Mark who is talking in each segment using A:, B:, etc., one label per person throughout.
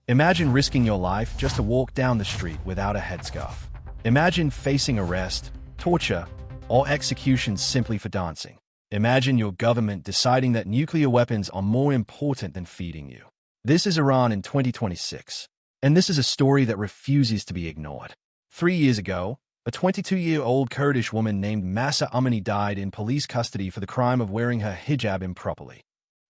A: Imagine risking your life just to walk down the street without a headscarf. Imagine facing arrest, torture, or execution simply for dancing. Imagine your government deciding that nuclear weapons are more important than feeding you. This is Iran in 2026, and this is a story that refuses to be ignored. 3 years ago, a 22-year-old Kurdish woman named Mahsa Amini died in police custody for the crime of wearing her hijab improperly.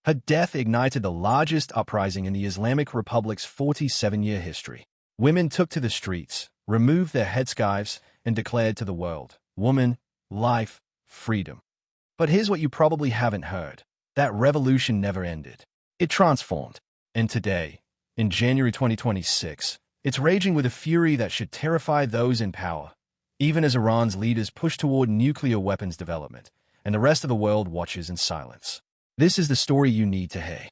A: Her death ignited the largest uprising in the Islamic Republic's 47-year history. Women took to the streets, removed their headscarves, and declared to the world, "Woman, life, freedom." But here's what you probably haven't heard. That revolution never ended. It transformed. And today, in January 2026, it's raging with a fury that should terrify those in power, even as Iran's leaders push toward nuclear weapons development, and the rest of the world watches in silence. This is the story you need to hear.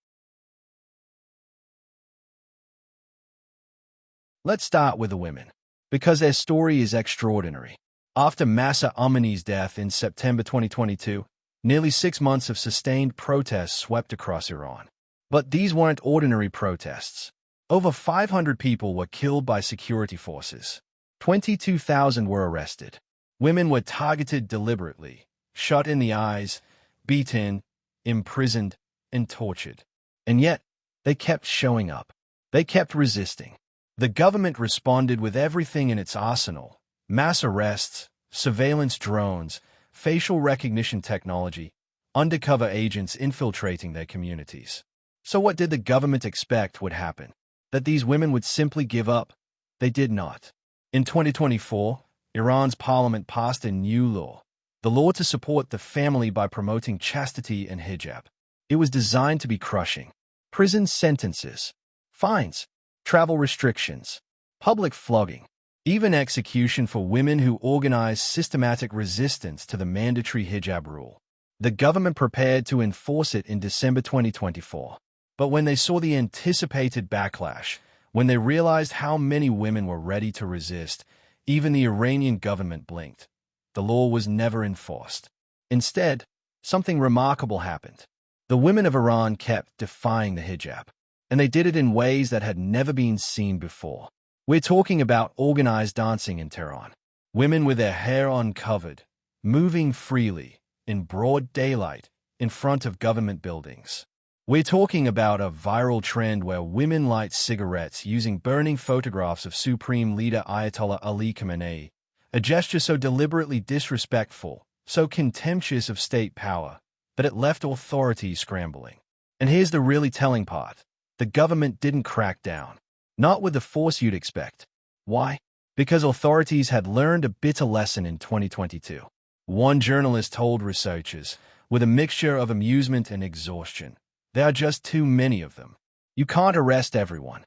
A: Let's start with the women, because their story is extraordinary. After Mahsa Amini's death in September 2022, nearly 6 months of sustained protests swept across Iran. But these weren't ordinary protests. Over 500 people were killed by security forces. 22,000 were arrested. Women were targeted deliberately, shot in the eyes, beaten, imprisoned, and tortured. And yet, they kept showing up. They kept resisting. The government responded with everything in its arsenal: mass arrests, surveillance drones, facial recognition technology, undercover agents infiltrating their communities. So what did the government expect would happen? That these women would simply give up? They did not. In 2024, Iran's parliament passed a new law, the law to support the family by promoting chastity and hijab. It was designed to be crushing. Prison sentences, fines, travel restrictions, public flogging, even execution for women who organized systematic resistance to the mandatory hijab rule. The government prepared to enforce it in December 2024. But when they saw the anticipated backlash, when they realized how many women were ready to resist, even the Iranian government blinked. The law was never enforced. Instead, something remarkable happened. The women of Iran kept defying the hijab, and they did it in ways that had never been seen before. We're talking about organized dancing in Tehran. Women with their hair uncovered, moving freely, in broad daylight, in front of government buildings. We're talking about a viral trend where women light cigarettes using burning photographs of Supreme Leader Ayatollah Ali Khamenei, a gesture so deliberately disrespectful, so contemptuous of state power, that it left authorities scrambling. And here's the really telling part. The government didn't crack down. Not with the force you'd expect. Why? Because authorities had learned a bitter lesson in 2022. One journalist told researchers, with a mixture of amusement and exhaustion, there are just too many of them. You can't arrest everyone.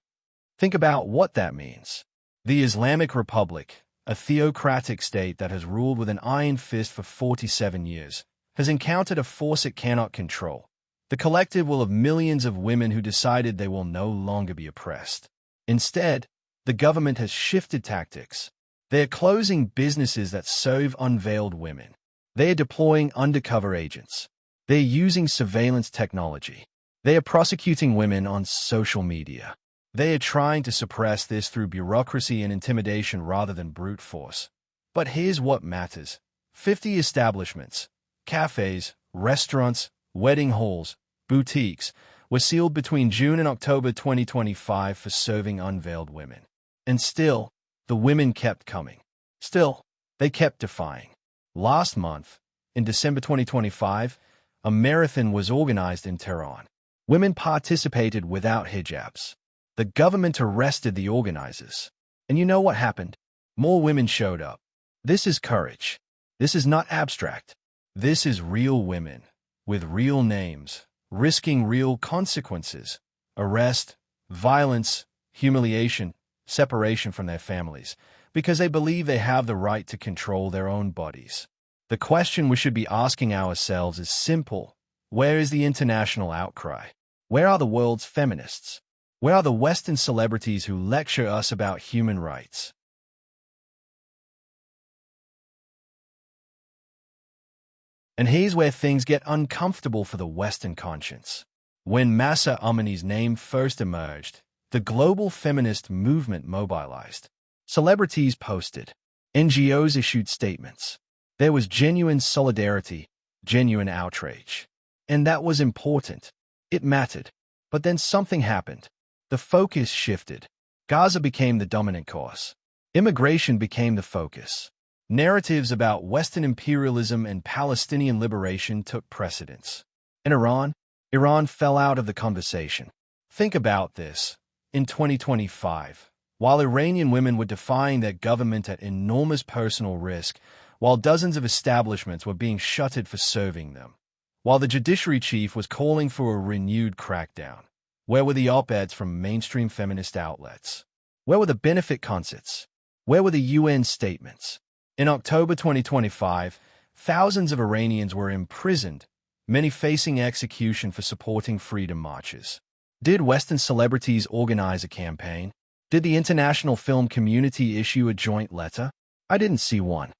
A: Think about what that means. The Islamic Republic, a theocratic state that has ruled with an iron fist for 47 years, has encountered a force it cannot control. The collective will of millions of women who decided they will no longer be oppressed. Instead, the government has shifted tactics. They are closing businesses that serve unveiled women. They are deploying undercover agents. They are using surveillance technology. They are prosecuting women on social media. They are trying to suppress this through bureaucracy and intimidation rather than brute force. But here's what matters. 50 establishments, cafes, restaurants, wedding halls, boutiques, were sealed between June and October 2025 for serving unveiled women. And still, the women kept coming. Still, they kept defying. Last month, in December 2025, a marathon was organized in Tehran. Women participated without hijabs. The government arrested the organizers. And you know what happened? More women showed up. This is courage. This is not abstract. This is real women, with real names, risking real consequences: arrest, violence, humiliation, separation from their families, because they believe they have the right to control their own bodies. The question we should be asking ourselves is simple. Where is the international outcry? Where are the world's feminists? Where are the Western celebrities who lecture us about human rights? And here's where things get uncomfortable for the Western conscience. When Mahsa Amini's name first emerged, The global feminist movement mobilized. Celebrities posted. NGOs issued statements. There was genuine solidarity, genuine outrage. And that was important. It mattered. But then something happened. The focus shifted. Gaza became the dominant cause. Immigration became the focus. Narratives about Western imperialism and Palestinian liberation took precedence. In Iran fell out of the conversation. Think about this. In 2025, while Iranian women were defying their government at enormous personal risk, while dozens of establishments were being shuttered for serving them, while the judiciary chief was calling for a renewed crackdown, where were the op-eds from mainstream feminist outlets? Where were the benefit concerts? Where were the UN statements? In October 2025, thousands of Iranians were imprisoned, many facing execution for supporting freedom marches. Did Western celebrities organize a campaign? Did the international film community issue a joint letter? I didn't see one.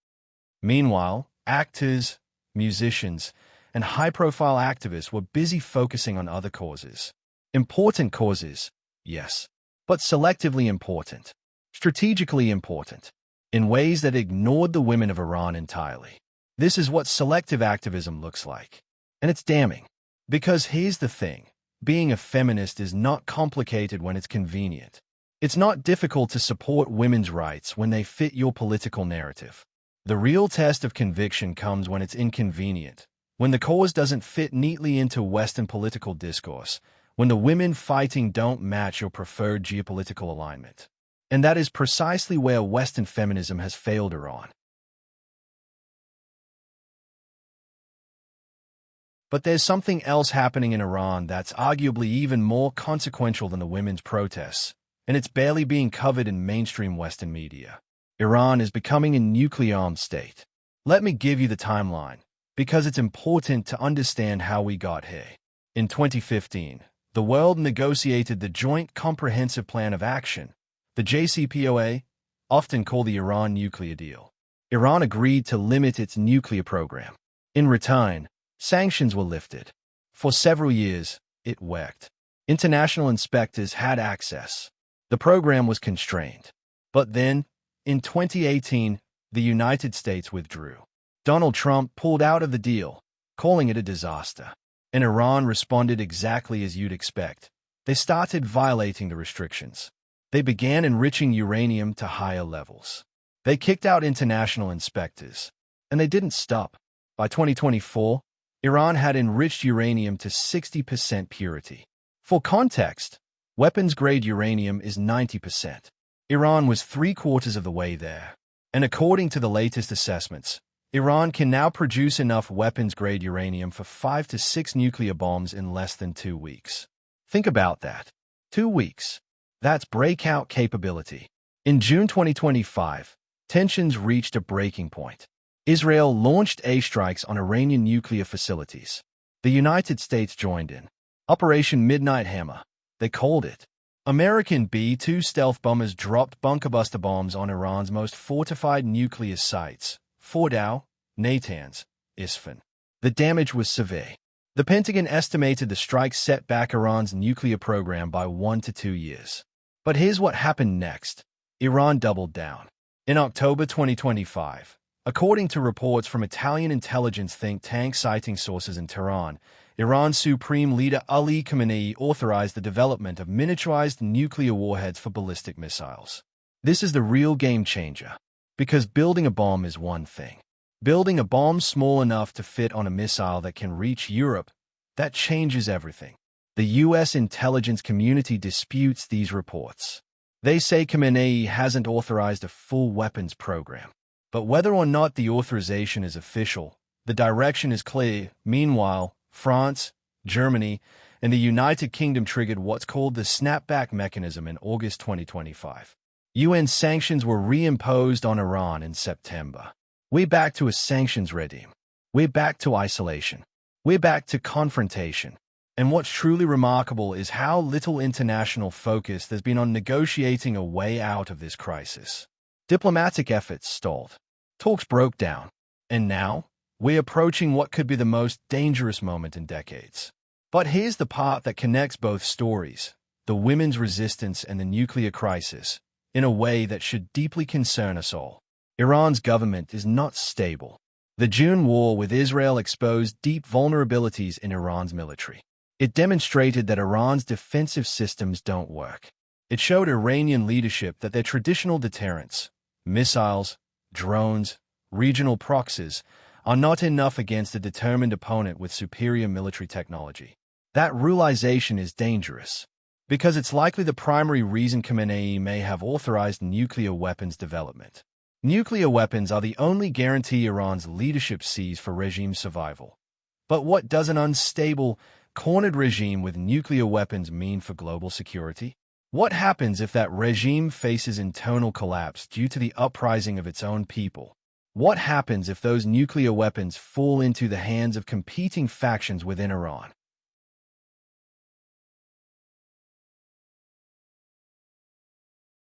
A: Meanwhile, actors, musicians, and high-profile activists were busy focusing on other causes. Important causes, yes, but selectively important, strategically important, in ways that ignored the women of Iran entirely. This is what selective activism looks like. And it's damning. Because here's the thing. Being a feminist is not complicated when it's convenient. It's not difficult to support women's rights when they fit your political narrative. The real test of conviction comes when it's inconvenient, when the cause doesn't fit neatly into Western political discourse, when the women fighting don't match your preferred geopolitical alignment. And that is precisely where Western feminism has failed Iran. But there's something else happening in Iran that's arguably even more consequential than the women's protests, and it's barely being covered in mainstream Western media. Iran is becoming a nuclear-armed state. Let me give you the timeline, because it's important to understand how we got here. In 2015, the world negotiated the Joint Comprehensive Plan of Action, the JCPOA, often called the Iran nuclear deal. Iran agreed to limit its nuclear program. In return, sanctions were lifted. For several years, it worked. International inspectors had access. The program was constrained. But then, in 2018, the United States withdrew. Donald Trump pulled out of the deal, calling it a disaster. And Iran responded exactly as you'd expect. They started violating the restrictions. They began enriching uranium to higher levels. They kicked out international inspectors. And they didn't stop. By 2024, Iran had enriched uranium to 60% purity. For context, weapons-grade uranium is 90%. Iran was 3/4 of the way there. And according to the latest assessments, Iran can now produce enough weapons-grade uranium for 5 to 6 nuclear bombs in less than 2 weeks. Think about that. 2 weeks. That's breakout capability. In June 2025, tensions reached a breaking point. Israel launched airstrikes on Iranian nuclear facilities. The United States joined in. Operation Midnight Hammer, they called it. American B-2 stealth bombers dropped bunker-buster bombs on Iran's most fortified nuclear sites, Fordow, Natanz, Isfahan. The damage was severe. The Pentagon estimated the strike set back Iran's nuclear program by 1 to 2 years. But here's what happened next. Iran doubled down. In October 2025, according to reports from Italian intelligence think tank citing sources in Tehran, Iran's Supreme Leader Ali Khamenei authorized the development of miniaturized nuclear warheads for ballistic missiles. This is the real game changer. Because building a bomb is one thing. Building a bomb small enough to fit on a missile that can reach Europe, that changes everything. The U.S. intelligence community disputes these reports. They say Khamenei hasn't authorized a full weapons program. But whether or not the authorization is official, the direction is clear. Meanwhile, France, Germany, and the United Kingdom triggered what's called the snapback mechanism in August 2025. UN sanctions were reimposed on Iran in September. We're back to a sanctions regime. We're back to isolation. We're back to confrontation. And what's truly remarkable is how little international focus there's been on negotiating a way out of this crisis. Diplomatic efforts stalled. Talks broke down. And now, we're approaching what could be the most dangerous moment in decades. But here's the part that connects both stories. the women's resistance, and the nuclear crisis, in a way that should deeply concern us all. Iran's government is not stable. The June war with Israel exposed deep vulnerabilities in Iran's military. It demonstrated that Iran's defensive systems don't work. It showed Iranian leadership that their traditional deterrents, missiles, drones, regional proxies, are not enough against a determined opponent with superior military technology. That realization is dangerous, because it's likely the primary reason Khamenei may have authorized nuclear weapons development. Nuclear weapons are the only guarantee Iran's leadership sees for regime survival. But what does an unstable, cornered regime with nuclear weapons mean for global security? What happens if that regime faces internal collapse due to the uprising of its own people? What happens if those nuclear weapons fall into the hands of competing factions within Iran?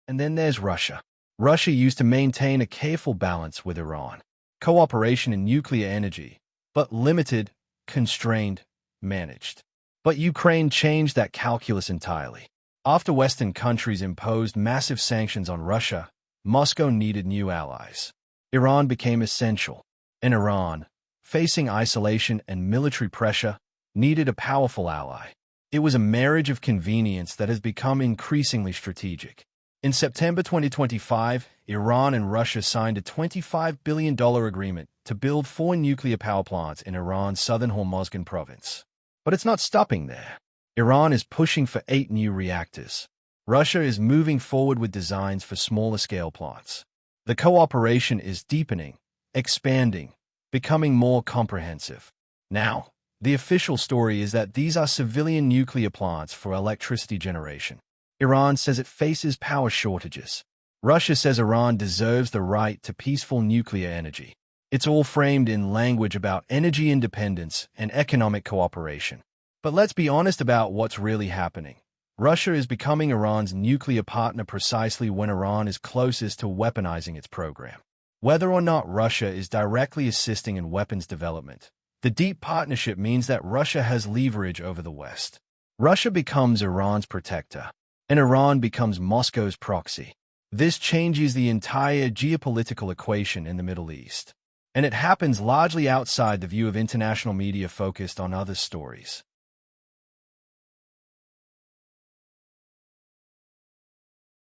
A: And then there's Russia. Russia used to maintain a careful balance with Iran. Cooperation in nuclear energy, but limited, constrained, managed. But Ukraine changed that calculus entirely. After Western countries imposed massive sanctions on Russia, Moscow needed new allies. Iran became essential, and Iran, facing isolation and military pressure, needed a powerful ally. It was a marriage of convenience that has become increasingly strategic. In September 2025, Iran and Russia signed a $25 billion agreement to build 4 nuclear power plants in Iran's southern Hormozgan province. But it's not stopping there. Iran is pushing for 8 new reactors. Russia is moving forward with designs for smaller-scale plants. The cooperation is deepening, expanding, becoming more comprehensive. Now, the official story is that these are civilian nuclear plants for electricity generation. Iran says it faces power shortages. Russia says Iran deserves the right to peaceful nuclear energy. It's all framed in language about energy independence and economic cooperation. But let's be honest about what's really happening. Russia is becoming Iran's nuclear partner precisely when Iran is closest to weaponizing its program. Whether or not Russia is directly assisting in weapons development, the deep partnership means that Russia has leverage over the West. Russia becomes Iran's protector, and Iran becomes Moscow's proxy. This changes the entire geopolitical equation in the Middle East, and it happens largely outside the view of international media focused on other stories.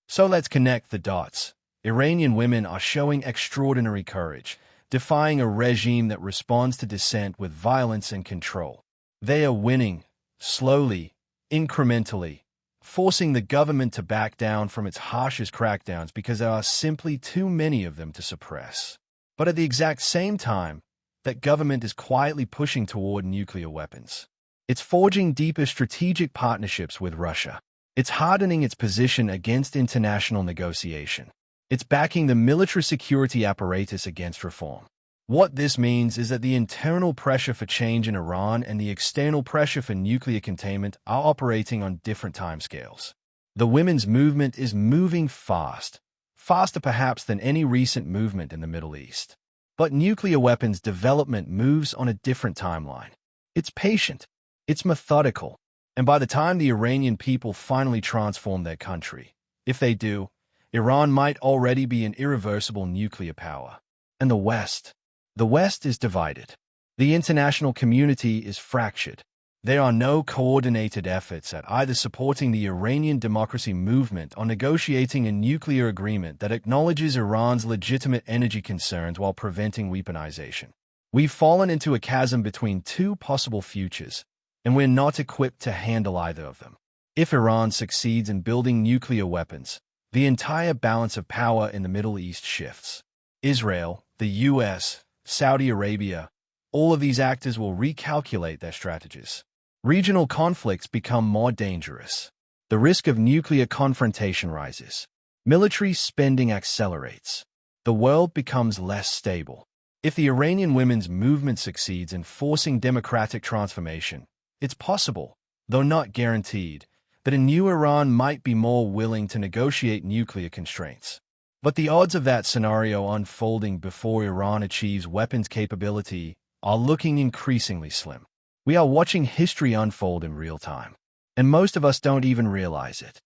A: So let's connect the dots. Iranian women are showing extraordinary courage, defying a regime that responds to dissent with violence and control. They are winning, slowly, incrementally, forcing the government to back down from its harshest crackdowns because there are simply too many of them to suppress. But at the exact same time, that government is quietly pushing toward nuclear weapons. It's forging deeper strategic partnerships with Russia. It's hardening its position against international negotiation. It's backing the military security apparatus against reform. What this means is that the internal pressure for change in Iran and the external pressure for nuclear containment are operating on different timescales. The women's movement is moving fast, faster perhaps than any recent movement in the Middle East. But nuclear weapons development moves on a different timeline. It's patient, it's methodical, and by the time the Iranian people finally transform their country, if they do, Iran might already be an irreversible nuclear power. And the West is divided. The international community is fractured. There are no coordinated efforts at either supporting the Iranian democracy movement or negotiating a nuclear agreement that acknowledges Iran's legitimate energy concerns while preventing weaponization. We've fallen into a chasm between 2 possible futures, and we're not equipped to handle either of them. If Iran succeeds in building nuclear weapons, the entire balance of power in the Middle East shifts. Israel, the US, Saudi Arabia, all of these actors will recalculate their strategies. Regional conflicts become more dangerous. The risk of nuclear confrontation rises. Military spending accelerates. The world becomes less stable. If the Iranian women's movement succeeds in forcing democratic transformation, it's possible, though not guaranteed, that a new Iran might be more willing to negotiate nuclear constraints. But the odds of that scenario unfolding before Iran achieves weapons capability are looking increasingly slim. We are watching history unfold in real time. And most of us don't even realize it.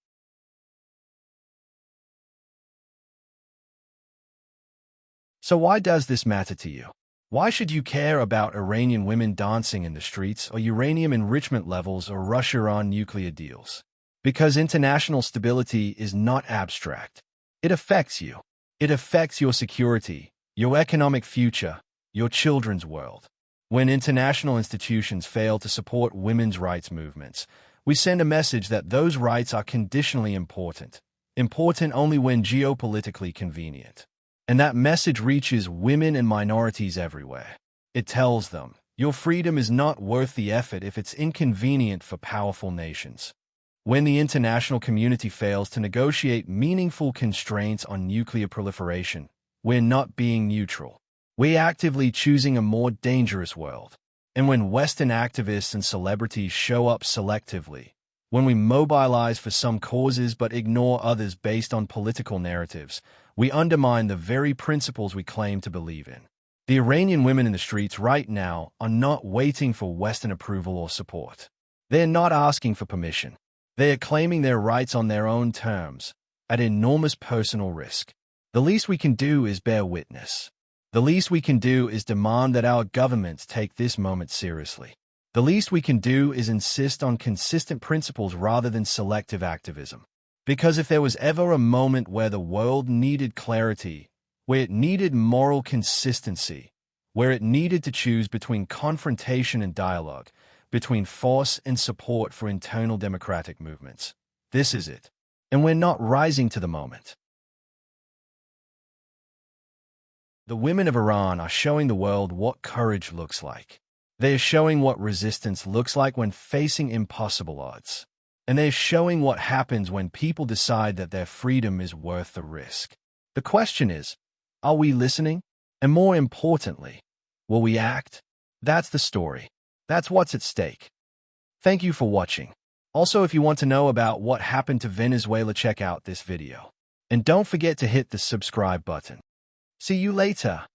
A: So why does this matter to you? Why should you care about Iranian women dancing in the streets, or uranium enrichment levels, or Russia-Iran nuclear deals? Because international stability is not abstract. It affects you. It affects your security, your economic future, your children's world. When international institutions fail to support women's rights movements, we send a message that those rights are conditionally important only when geopolitically convenient. And that message reaches women and minorities everywhere. It tells them, your freedom is not worth the effort if it's inconvenient for powerful nations. When the international community fails to negotiate meaningful constraints on nuclear proliferation, we're not being neutral. We're actively choosing a more dangerous world. And when Western activists and celebrities show up selectively, when we mobilize for some causes but ignore others based on political narratives, we undermine the very principles we claim to believe in. The Iranian women in the streets right now are not waiting for Western approval or support. They're not asking for permission. They are claiming their rights on their own terms, at enormous personal risk. The least we can do is bear witness. The least we can do is demand that our governments take this moment seriously. The least we can do is insist on consistent principles rather than selective activism. Because if there was ever a moment where the world needed clarity, where it needed moral consistency, where it needed to choose between confrontation and dialogue, between force and support for internal democratic movements, this is it. And we're not rising to the moment. The women of Iran are showing the world what courage looks like. They are showing what resistance looks like when facing impossible odds. And they are showing what happens when people decide that their freedom is worth the risk. The question is, are we listening? And more importantly, will we act? That's the story. That's what's at stake. Thank you for watching. Also, if you want to know about what happened to Venezuela, check out this video. And don't forget to hit the subscribe button. See you later.